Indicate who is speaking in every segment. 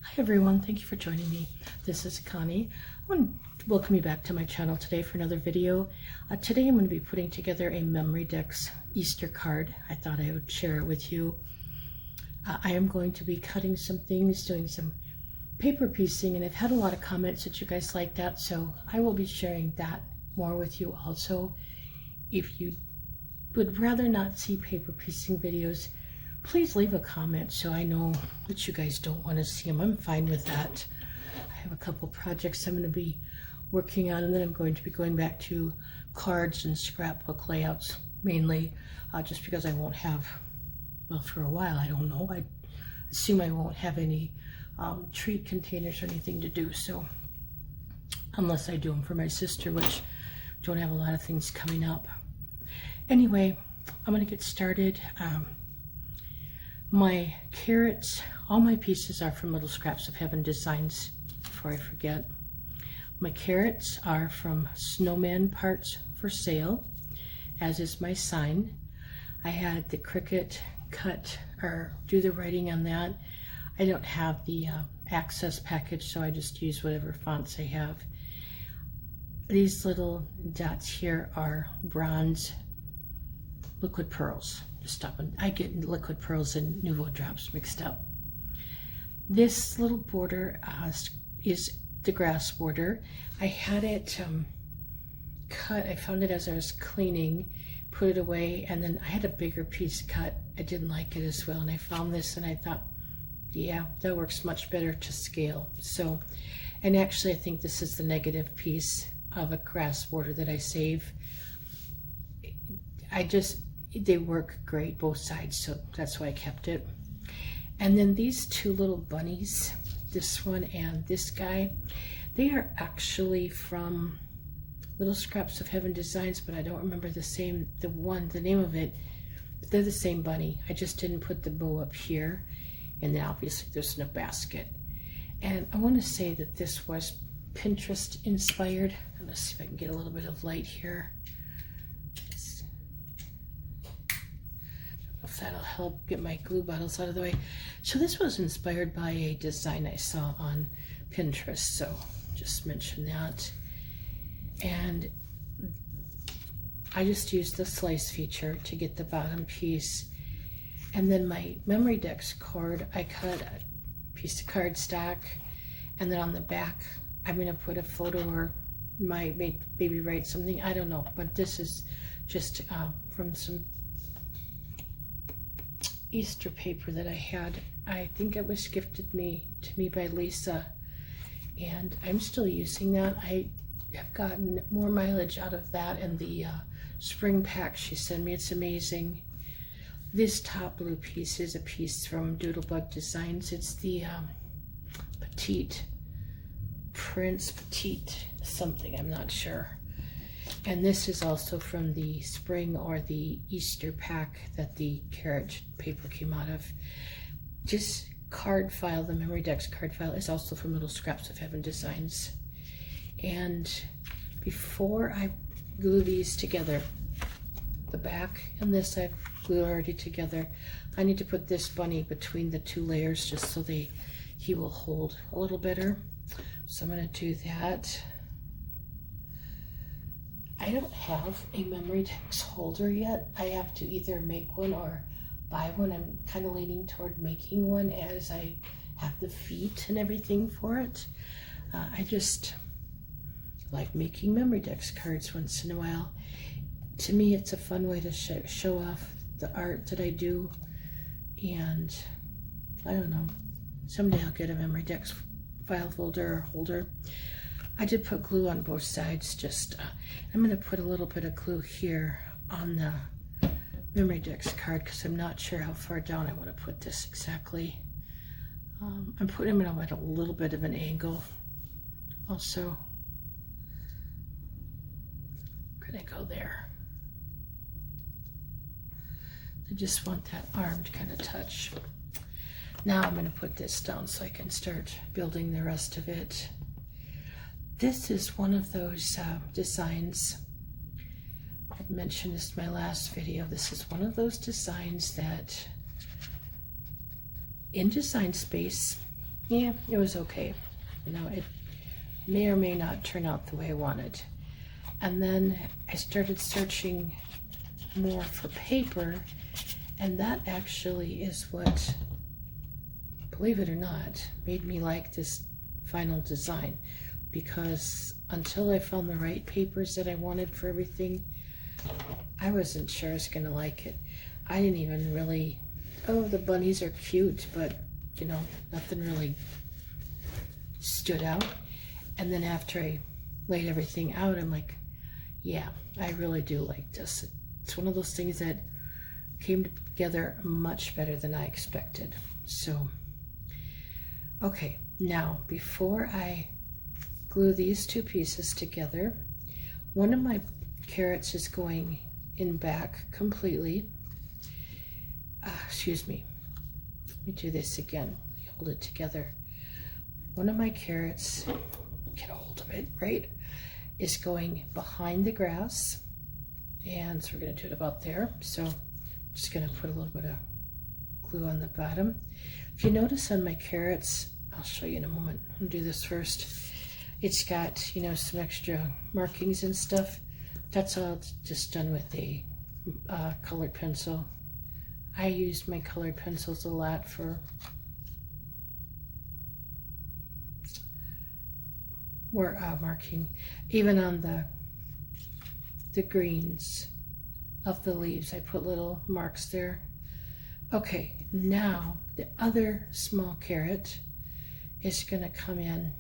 Speaker 1: Hi everyone, thank you for joining me. This is Connie. I want to welcome you back to my channel today for another video. Today I'm going to be putting together a Memory Decks Easter card. I thought I would share it with you. I am going to be cutting some things, doing some paper piecing, and I've had a lot of comments that you guys like that, so I will be sharing that more with you also. If you would rather not see paper piecing videos, please leave a comment so I know that you guys don't want to see them. I'm fine with that. I have a couple projects I'm going to be working on, and then I'm going to be going back to cards and scrapbook layouts mainly, just because I won't have, well, for a while, I don't know. I assume I won't have any treat containers or anything to do, so unless I do them for my sister, which don't have a lot of things coming up. Anyway, I'm going to get started. My carrots, all my pieces are from Little Scraps of Heaven Designs, before I forget. My carrots are from Snowman Parts for Sale, as is my sign. I had the Cricut cut or do the writing on that. I don't have the access package, so I just use whatever fonts I have. These little dots here are bronze liquid pearls. I get liquid pearls and Nouveau drops mixed up. This little border is the grass border. I had it cut. I found it as I was cleaning, put it away, and then I had a bigger piece cut. I didn't like it as well, and I found this and I thought, yeah, that works much better to scale. So, and actually I think this is the negative piece of a grass border that I save. They work great both sides, so that's why I kept it. And then these two little bunnies, this one and this guy, they are actually from Little Scraps of Heaven Designs, but I don't remember the name of it, but they're the same bunny. I just didn't put the bow up here, and then obviously there's no basket. And I want to say that this was Pinterest inspired. Let's see if I can get a little bit of light here. If that'll help get my glue bottles out of the way. So this was inspired by a design I saw on Pinterest, so just mention that. And I just used the slice feature to get the bottom piece. And then my Memory Decks card, I cut a piece of cardstock, and then on the back I'm going to put a photo or my baby write something, I don't know, but this is just from some Easter paper that I had. I think it was gifted to me by Lisa, and I'm still using that. I have gotten more mileage out of that and the spring pack she sent me. It's amazing. This top blue piece is a piece from Doodlebug Designs. It's the Petite Prince Petite something, I'm not sure. And this is also from the spring or the Easter pack that the carrot paper came out of. This card file, the Memory Decks card file, is also from Little Scraps of Heaven Designs. And before I glue these together, the back and this I've glued already together, I need to put this bunny between the two layers just so he will hold a little better. So I'm going to do that. I don't have a Memory Decks holder yet. I have to either make one or buy one. I'm kind of leaning toward making one as I have the feet and everything for it. I just like making Memory Decks cards once in a while. To me, it's a fun way to show off the art that I do. And I don't know, someday I'll get a Memory Decks file folder or holder. I did put glue on both sides. Just I'm going to put a little bit of glue here on the Memory Decks card because I'm not sure how far down I want to put this exactly. I'm putting them at a little bit of an angle. Also, I'm going to go there. I just want that arm to kind of touch. Now I'm going to put this down so I can start building the rest of it. This is one of those designs. I mentioned this in my last video. This is one of those designs that in Design Space yeah, it was okay. You know, it may or may not turn out the way I wanted. And then I started searching more for paper, and that actually is what, believe it or not, made me like this final design, because until I found the right papers that I wanted for everything, I wasn't sure I was going to like it. I didn't even really, oh, the bunnies are cute, but you know, nothing really stood out. And then after I laid everything out, I'm like, yeah, I really do like this. It's one of those things that came together much better than I expected. So, okay, now before I glue these two pieces together, one of my carrots is going in back completely. Excuse me. Let me do this again. Hold it together. One of my carrots, get a hold of it, right, is going behind the grass. And so we're going to do it about there. So I'm just going to put a little bit of glue on the bottom. If you notice on my carrots, I'll show you in a moment. I'll do this first. It's got, you know, some extra markings and stuff. That's all just done with a colored pencil. I used my colored pencils a lot for more marking, even on the greens of the leaves. I put little marks there. Okay, now the other small carrot is going to come in,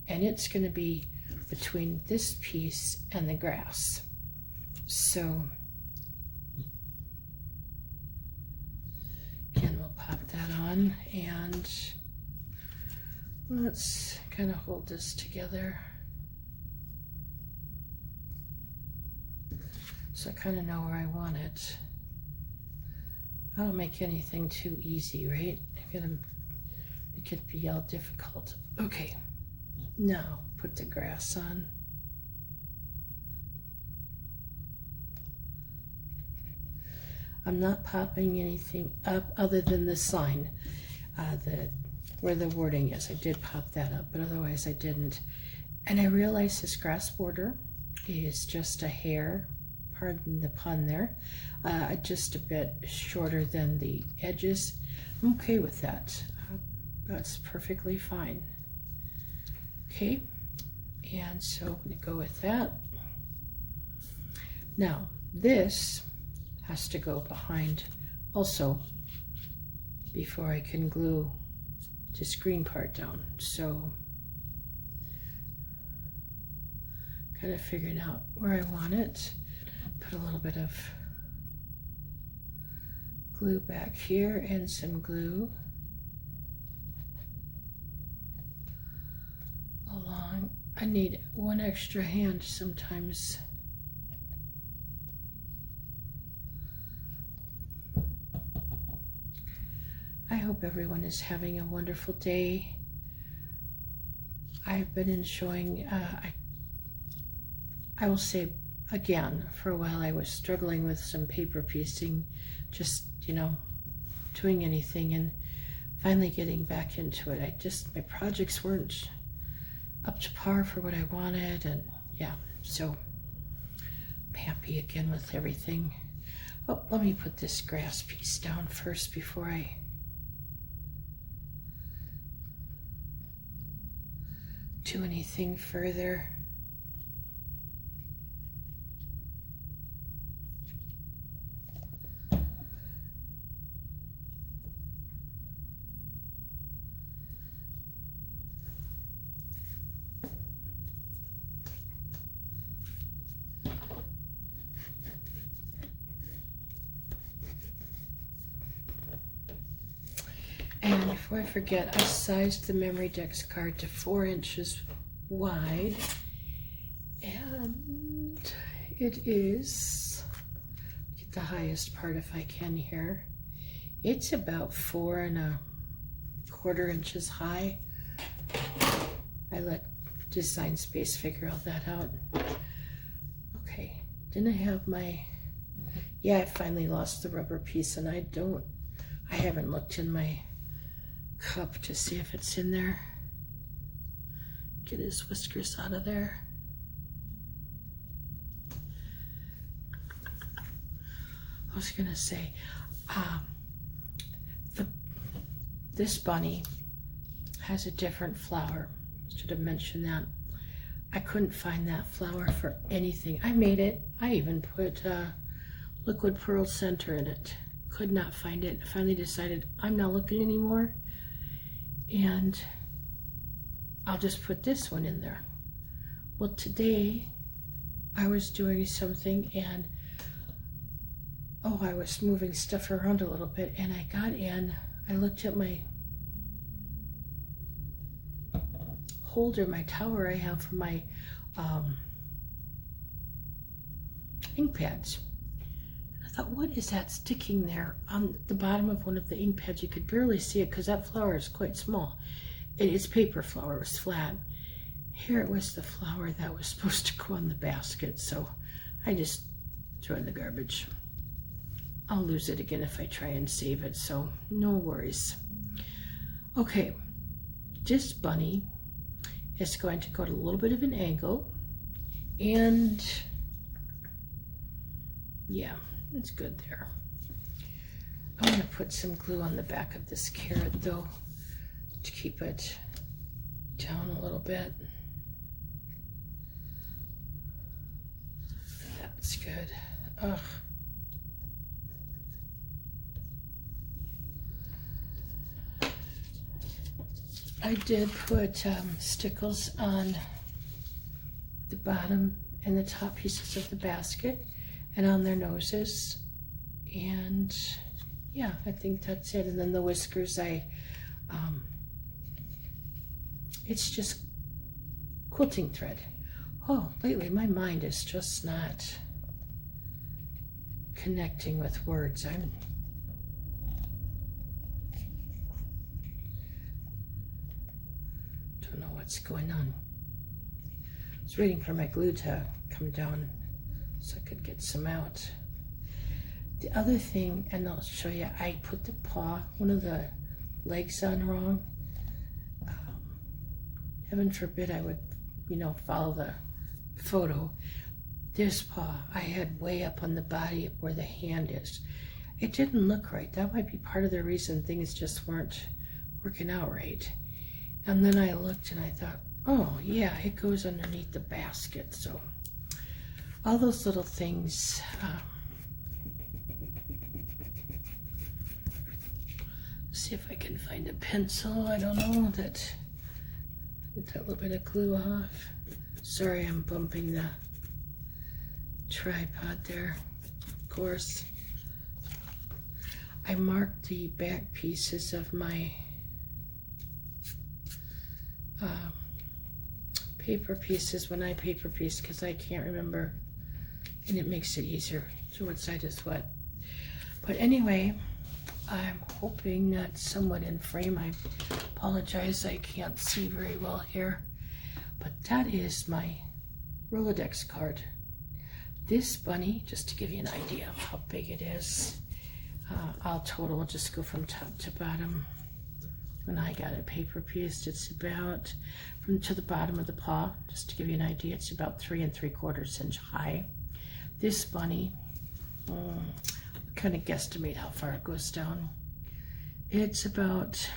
Speaker 1: and it's going to be between this piece and the grass. So again, we'll pop that on, and let's kind of hold this together so I kind of know where I want it. I don't make anything too easy, right? It could be all difficult. Okay, now put the grass on. I'm not popping anything up other than the sign, where the wording is. I did pop that up, but otherwise I didn't. And I realized this grass border is just a hair, pardon the pun there, just a bit shorter than the edges. I'm okay with that. That's perfectly fine. Okay, and so I'm going to go with that. Now, this has to go behind also before I can glue this green part down. So kind of figuring out where I want it. Put a little bit of glue back here and some glue along. I need one extra hand sometimes. I hope everyone is having a wonderful day. I've been enjoying, I will say again, for a while I was struggling with some paper piecing, just, you know, doing anything, and finally getting back into it. My projects weren't up to par for what I wanted, and yeah, so I'm happy again with everything. Oh, let me put this grass piece down first before I do anything further. And before I forget, I sized the Memory Dex card to 4 inches wide, and it is, get the highest part if I can here, it's about 4 1/4 inches high. I let Design Space figure all that out. Okay, didn't I have my, yeah, I finally lost the rubber piece, and I haven't looked in my cup to see if it's in there. Get his whiskers out of there. I was gonna say, this bunny has a different flower. Should have mentioned that. I couldn't find that flower for anything. I made it. I even put liquid pearl center in it. Could not find it. I finally decided I'm not looking anymore, and I'll just put this one in there. Well, today I was doing something, and I was moving stuff around a little bit, and I got in, I looked at my holder, my tower I have for my ink pads. I thought, what is that sticking there on the bottom of one of the ink pads? You could barely see it because that flower is quite small. It's paper flower, it was flat. Here it was the flower that was supposed to go on the basket, so I just threw it in the garbage. I'll lose it again if I try and save it, so no worries. Okay, this bunny is going to go to a little bit of an angle, and yeah, it's good there. I'm going to put some glue on the back of this carrot though to keep it down a little bit. That's good. Ugh. I did put stickles on the bottom and the top pieces of the basket and on their noses, and yeah, I think that's it. And then the whiskers, it's just quilting thread. Oh, lately my mind is just not connecting with words. Don't know what's going on. I was waiting for my glue to come down so I could get some out. The other thing, and I'll show you, I put the paw, one of the legs on wrong. Heaven forbid I would, follow the photo. This paw I had way up on the body where the hand is. It didn't look right. That might be part of the reason things just weren't working out right. And then I looked and I thought, oh yeah, it goes underneath the basket. So all those little things. See if I can find a pencil. I don't know that. Get that little bit of glue off. Sorry, I'm bumping the tripod there. Of course, I marked the back pieces of my paper pieces when I paper piece because I can't remember, and it makes it easier to what side is what. But anyway, I'm hoping that's somewhat in frame. I apologize, I can't see very well here, but that is my Rolodex card. This bunny, just to give you an idea of how big it is, I'll total, just go from top to bottom. When I got it paper pieced, it's about from to the bottom of the paw, just to give you an idea, it's about 3 3/4 inch high. This bunny, kind of guesstimate how far it goes down. It's about,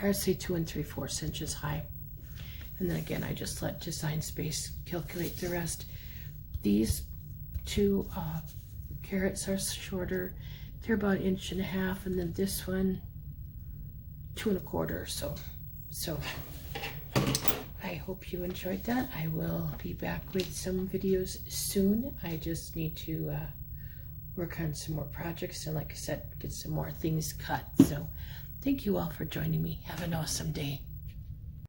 Speaker 1: I'd say 2 3/4 inches high. And then again, I just let Design Space calculate the rest. These two carrots are shorter. They're about 1.5 inches, and then this one, 2 1/4 or so. So I hope you enjoyed that. I will be back with some videos soon. I just need to work on some more projects and, like I said, get some more things cut. So thank you all for joining me. Have an awesome day.